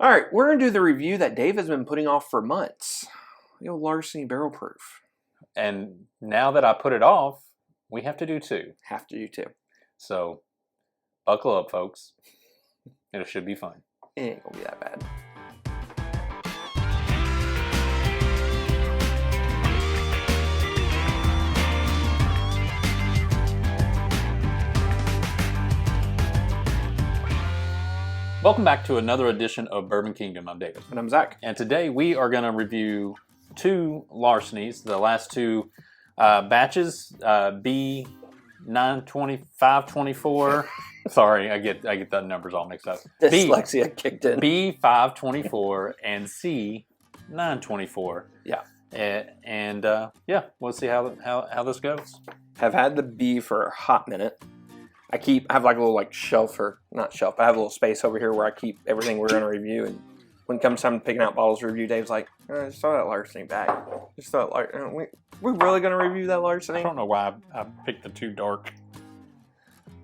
All right, we're going to do the review that Dave has been putting off for months. The old Larceny Barrel Proof. And now that I put it off, we have to do two. Have to do two. So, buckle up, folks. It should be fun. It ain't going to be that bad. Welcome back to another edition of Bourbon Kingdom. I'm David. And I'm Zach. And today we are going to review two Larcenys, the last two batches, B524. Sorry, I get the numbers all mixed up. Dyslexia kicked in. B524 and C924. Yeah. And yeah, we'll see how this goes. Have had the B for a hot minute. I have like a little shelf, or not shelf, I have a little space over here where I keep everything we're going to review. And when it comes time to picking out bottles to review, Dave's like, just throw that Larceny back. Just throw it. We're really going to review that Larceny? I don't know why I picked the two dark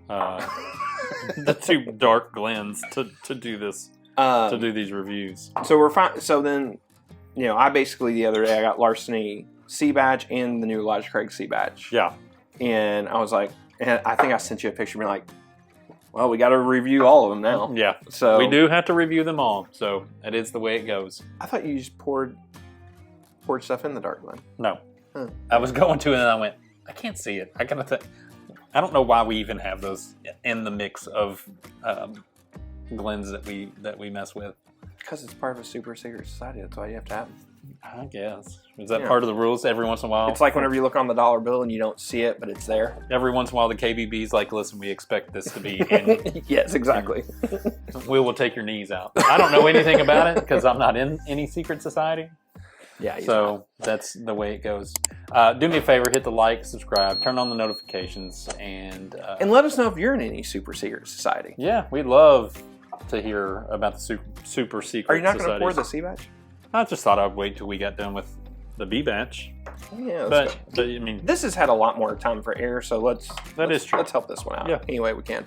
the two dark Glens to do this, to do these reviews. So we're fine. So then, I basically the other day I got Larceny C batch and the new Elijah Craig C batch. Yeah. And I was like, and I think I sent you a picture being like, well, we got to review all of them now. Yeah. So we do have to review them all. So it is the way it goes. I thought you just poured stuff in the dark Glen. No. Huh. I was going to, and then I went, I can't see it. I don't know why we even have those in the mix of Glens that we mess with. Because it's part of a super secret society. That's why you have to have them. I guess. Is that part of the rules every once in a while? It's like whenever you look on the dollar bill and you don't see it, but it's there. Every once in a while, the KBB's like, listen, we expect this to be in. Yes, exactly. We will take your knees out. I don't know anything about it because I'm not in any secret society. Yeah. So that's the way it goes. Do me a favor, hit the like, subscribe, turn on the notifications, and let us know if you're in any super secret society. Yeah, we'd love to hear about the super secret. Are you not going to societies. pour the C batch? I just thought I'd wait till we got done with the B batch. Yeah, but I mean, this has had a lot more time for air, so let's help this one out. Any way we can.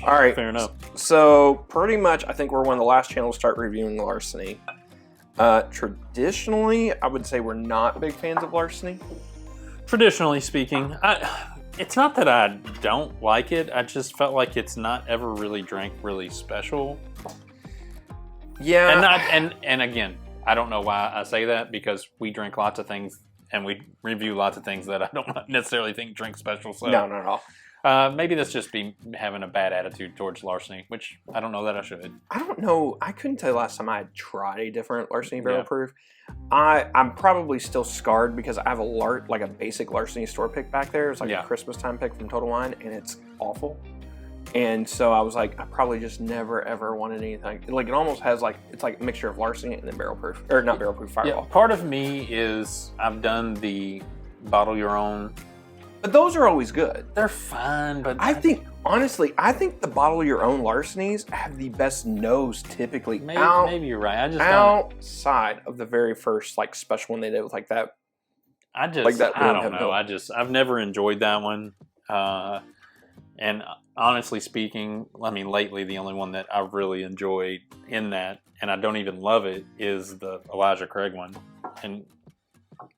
All right, fair enough. So pretty much, I think we're one of the last channels to start reviewing Larceny. Traditionally, I would say we're not big fans of Larceny. Traditionally speaking, it's not that I don't like it. I just felt like it's not ever really drank really special. Yeah. And again, I don't know why I say that, because we drink lots of things and we review lots of things that I don't necessarily think drink special. So no, not at all. Maybe that's just me having a bad attitude towards Larceny, which I don't know that I should. I don't know. I couldn't tell you last time I had tried a different Larceny Barrel Proof. I'm probably still scarred because I have a basic Larceny store pick back there. It's like a Christmas time pick from Total Wine, and it's awful. And so I was like, I probably just never ever wanted anything. Like, it almost has it's like a mixture of Larceny and then Barrel Proof, or not Barrel Proof, Fireball. Yeah, part of me is I've done the bottle your own. But those are always good. They're fine, but honestly, I think the bottle your own Larcenys have the best nose typically. Maybe you're right. I just outside of the very first special one they did with that. I don't know. I've never enjoyed that one. And honestly speaking, I mean, lately the only one that I've really enjoyed in that, and I don't even love it, is the Elijah Craig one. And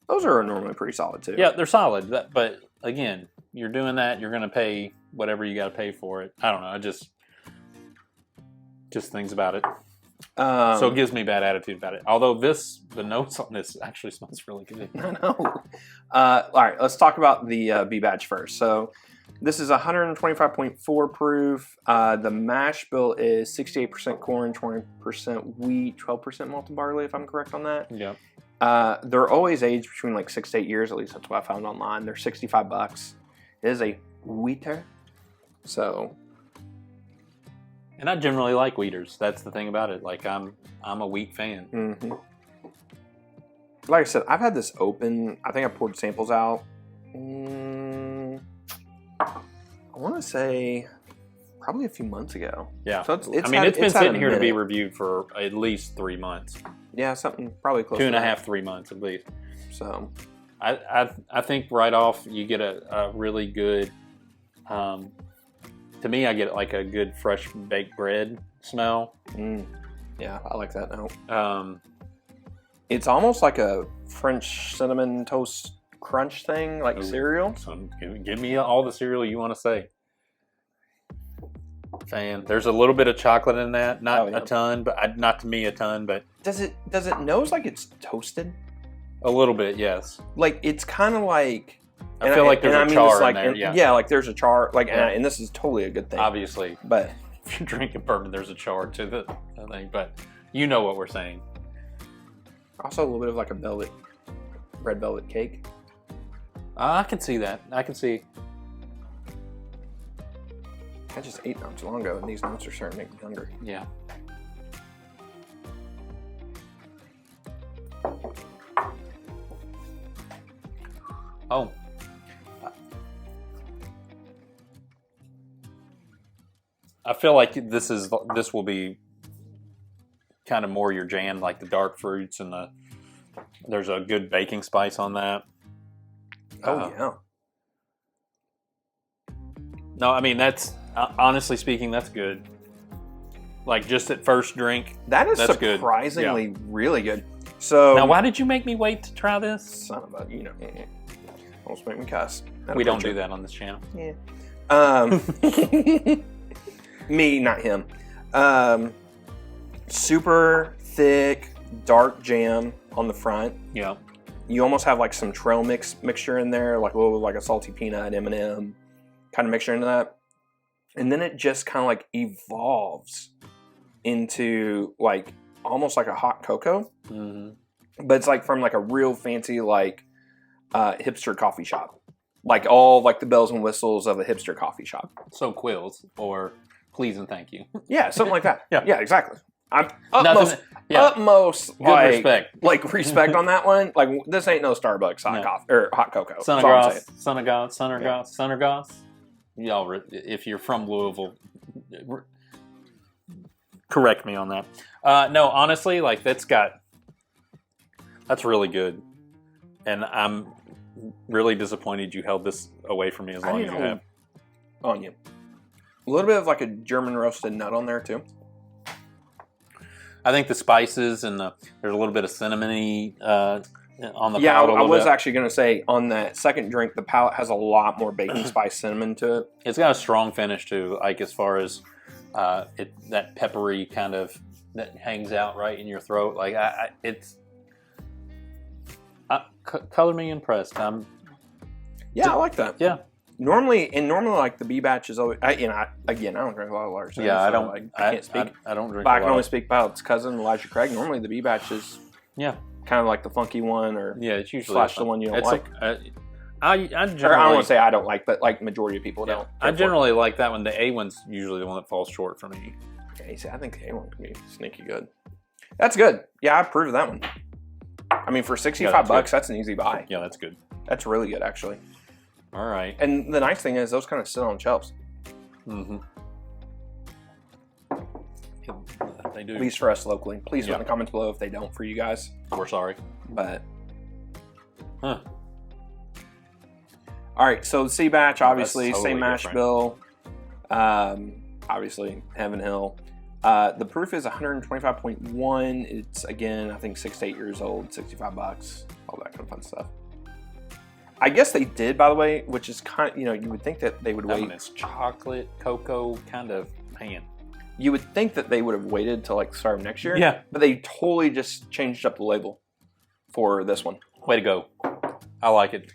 those are normally pretty solid too. Yeah, they're solid. But again, you're doing that, you're going to pay whatever you got to pay for it. I don't know. Just things about it. So it gives me a bad attitude about it. Although the notes on this actually smells really good. I know. All right, let's talk about the B batch first. So this is 125.4 proof. The mash bill is 68% corn, 20% wheat, 12% malted barley, if I'm correct on that. Yeah. They're always aged between 6 to 8 years, at least that's what I found online. They're $65. It is a wheater, so. And I generally like wheaters. That's the thing about it. I'm a wheat fan. Mm-hmm. Like I said, I've had this open. I think I poured samples out. I want to say probably a few months ago. Yeah. So it's been sitting here to be reviewed for at least 3 months. Yeah, something probably close to 2.5, 3 months at least. So I think right off you get a really good, to me I get a good fresh baked bread smell. Yeah, I like that note. It's almost like a French cinnamon toast crunch thing, like cereal. So give me all the cereal you want to say. Fan. There's a little bit of chocolate in that, not a ton, but not to me a ton. But does it nose like it's toasted? A little bit, yes. Like it's kind of like. I feel like there's a char in there. Yeah, like there's a char. Like, and this is totally a good thing. Obviously, but if you're drinking bourbon, there's a char to the thing. But you know what we're saying. Also, a little bit of like a red velvet cake. I can see that. I can see. I just ate not too long ago, and these notes are starting to make me hungry. Yeah. Oh. I feel like this will be kind of more your jam, like the dark fruits and there's a good baking spice on that. Oh yeah. No, I mean that's honestly speaking, that's good. Like just at first drink, that's surprisingly really good. So now, why did you make me wait to try this? Son of a, almost make me cuss. We don't do that on this channel. Yeah. Me, not him. Super thick, dark jam on the front. Yeah. You almost have like some trail mixture in there, like a little like a salty peanut M&M kind of mixture into that. And then it just kind of like evolves into like almost like a hot cocoa. Mm-hmm. But it's like from like a real fancy like hipster coffee shop. Like all like the bells and whistles of a hipster coffee shop. So Quills or Please and Thank You. Yeah, something like that. Yeah, exactly. I'm utmost good respect. Like respect on that one. Like this ain't no Starbucks coffee or hot cocoa. Son of Goss. Y'all, if you're from Louisville, correct me on that. No, honestly, like that's really good, and I'm really disappointed you held this away from me as long as you have. On you. A little bit of like a German roasted nut on there too. I think the spices and there's a little bit of cinnamony on the palate. Yeah, I was actually going to say on that second drink, the palate has a lot more baking spice cinnamon to it. It's got a strong finish too, like as far as that peppery kind of that hangs out right in your throat. Like color me impressed. I like that. Yeah. Normally like the B batch is always. I don't drink a lot of Larceny. Yeah, so I can't speak. I don't drink. But I can only speak about its cousin Elijah Craig. Normally the B batch is kind of like the funky one, or it's usually the one you don't like. I don't want to say I don't like, but like majority of people don't. I generally like that one. The A one's usually the one that falls short for me. Yeah, see, I think the A one can be sneaky good. That's good. Yeah, I approve of that one. I mean, for $65, that's an easy buy. Yeah, that's good. That's really good, actually. All right. And the nice thing is, those kind of sit on shelves. Mm-hmm. They do. At least for us locally. Please put in the comments below if they don't for you guys. We're sorry. But. All right, so the C batch, obviously, totally same mash bill. Obviously, Heaven Hill. The proof is 125.1. It's, again, I think 6 to 8 years old, $65, all that kind of fun stuff. I guess they did, by the way, which is kind of, you would think that they would wait. It's chocolate, cocoa kind of pan. You would think that they would have waited till like the start of next year. Yeah. But they totally just changed up the label for this one. Way to go. I like it.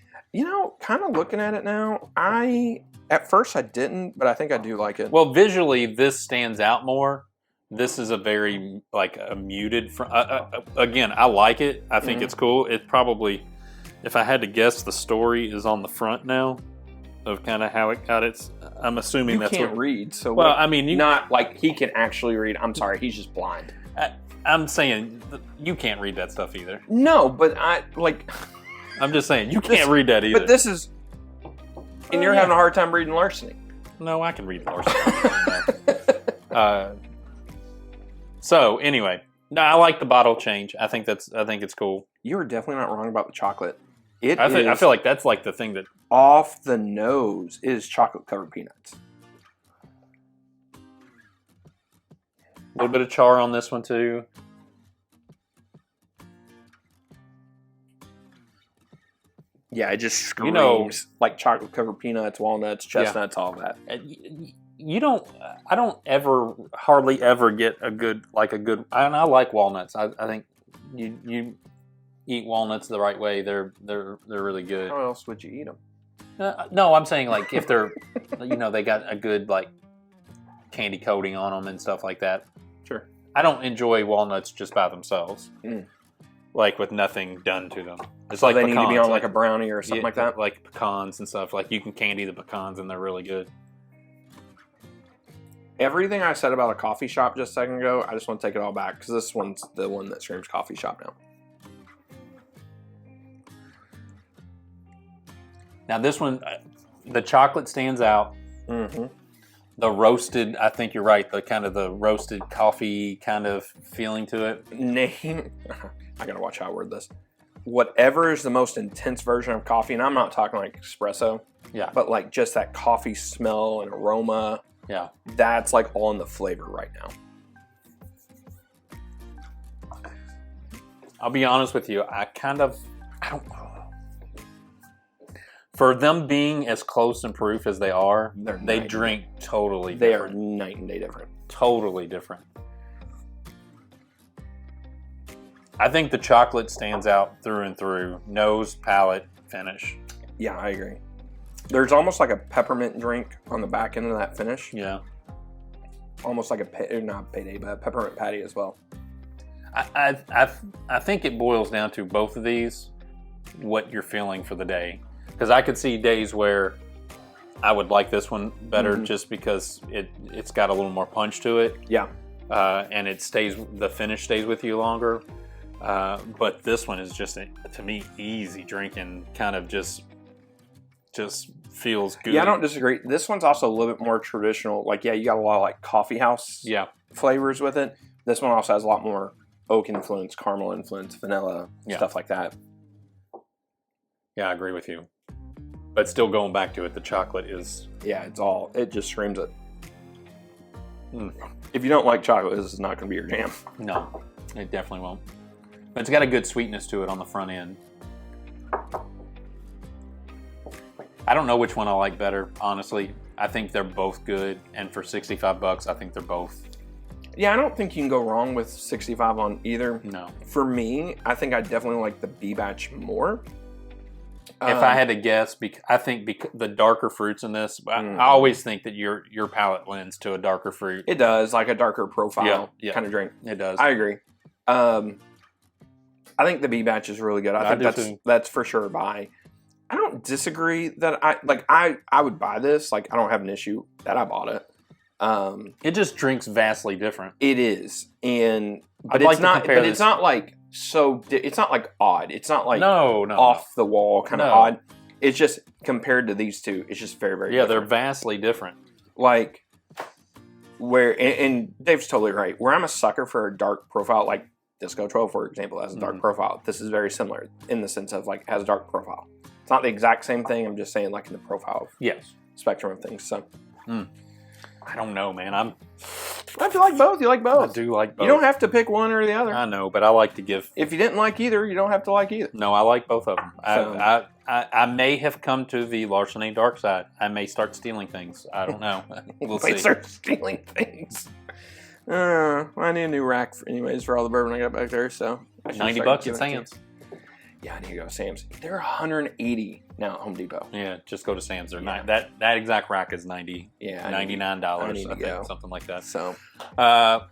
Kind of looking at it now, at first I didn't, but I think I do like it. Well, visually, this stands out more. This is a very, like, a muted, again, I like it. I think it's cool. It probably, if I had to guess, the story is on the front now of kind of how it got its, I'm assuming that's what. You can't read, so. Well, I mean. Not like he can actually read. I'm sorry, he's just blind. I'm saying, you can't read that stuff either. No, but I'm just saying, you can't read that either. But this is, and you're having a hard time reading Larceny. No, I can read Larceny. So anyway, no, I like the bottle change. I think it's cool. You're definitely not wrong about the chocolate. I feel like that's like the thing that off the nose is chocolate covered peanuts. A little bit of char on this one too. Yeah, it just screams like chocolate covered peanuts, walnuts, chestnuts, all of that. I don't hardly ever get a good, and I like walnuts. I think you eat walnuts the right way, they're really good. How else would you eat them? No, I'm saying like if they're, they got a good like candy coating on them and stuff like that. Sure. I don't enjoy walnuts just by themselves, like with nothing done to them. It's like they pecans, need to be on like a brownie or something like that. Like pecans and stuff. Like you can candy the pecans and they're really good. Everything I said about a coffee shop just a second ago, I just want to take it all back because this one's the one that screams coffee shop now. Now this one, the chocolate stands out. Mm-hmm. The roasted, I think you're right. The roasted coffee kind of feeling to it. I gotta watch how I word this. Whatever is the most intense version of coffee, and I'm not talking like espresso. Yeah. But like just that coffee smell and aroma. Yeah. That's like all in the flavor right now. I'll be honest with you. I don't. For them being as close in proof as they are, they drink totally different. They are night and day different. Totally different. I think the chocolate stands out through and through. Nose, palate, finish. Yeah, I agree. There's almost like a peppermint drink on the back end of that finish. Yeah. Almost like not payday, but a peppermint patty as well. I think it boils down to both of these, what you're feeling for the day. Because I could see days where I would like this one better just because it's got a little more punch to it. Yeah. And the finish stays with you longer. But this one is just, to me, easy drinking, kind of just feels good. Yeah, I don't disagree. This one's also a little bit more traditional. Like, yeah, you got a lot of like coffee house flavors with it. This one also has a lot more oak influence, caramel influence, vanilla, stuff like that. Yeah, I agree with you. But still going back to it, the chocolate is... Yeah, it just screams it. If you don't like chocolate, this is not going to be your jam. No, it definitely won't. But it's got a good sweetness to it on the front end. I don't know which one I like better, honestly. I think they're both good, and for $65, I think they're both. Yeah, I don't think you can go wrong with 65 on either. No. For me, I think I definitely like the B batch more. If I had to guess, I think the darker fruits in this, I always think that your palate lends to a darker fruit. It does, like a darker profile kind of drink. It does. I agree. I think the B batch is really good. I think that's for sure a buy. I don't disagree that I would buy this. Like, I don't have an issue that I bought it. It just drinks vastly different. It is, but it's not like odd. It's not like off the wall kind of odd. It's just compared to these two, it's just very, very different. They're vastly different. Like and Dave's totally right. Where I'm a sucker for a dark profile, like Disco 12, for example, has a dark profile. This is very similar in the sense of like has a dark profile. It's not the exact same thing. I'm just saying like in the profile spectrum of things. So I don't know, man. If you like both, you like both. I do like both. You don't have to pick one or the other. I know, but I like to give. If you didn't like either, you don't have to like either. No, I like both of them. I may have come to the Larceny dark side. I may start stealing things. I don't know. We'll see. Start stealing things. I need a new rack, for all the bourbon I got back there. So $90 at Sam's. Yeah, I need to go to Sam's. They're $180 now at Home Depot. Yeah, just go to Sam's. They're that exact rack is $99. I think, something like that. So, all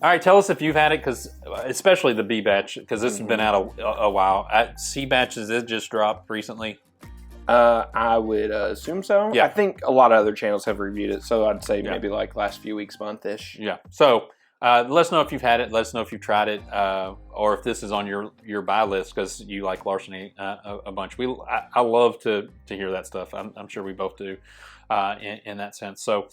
right, tell us if you've had it, because especially the B batch, because this has been out a while. C batches it just dropped recently. I would assume so. Yeah. I think a lot of other channels have reviewed it, so I'd say maybe like last few weeks, month-ish. Yeah. So let us know if you've had it. Let us know if you've tried it, or if this is on your buy list because you like Larceny a bunch. I love to hear that stuff. I'm sure we both do in that sense. So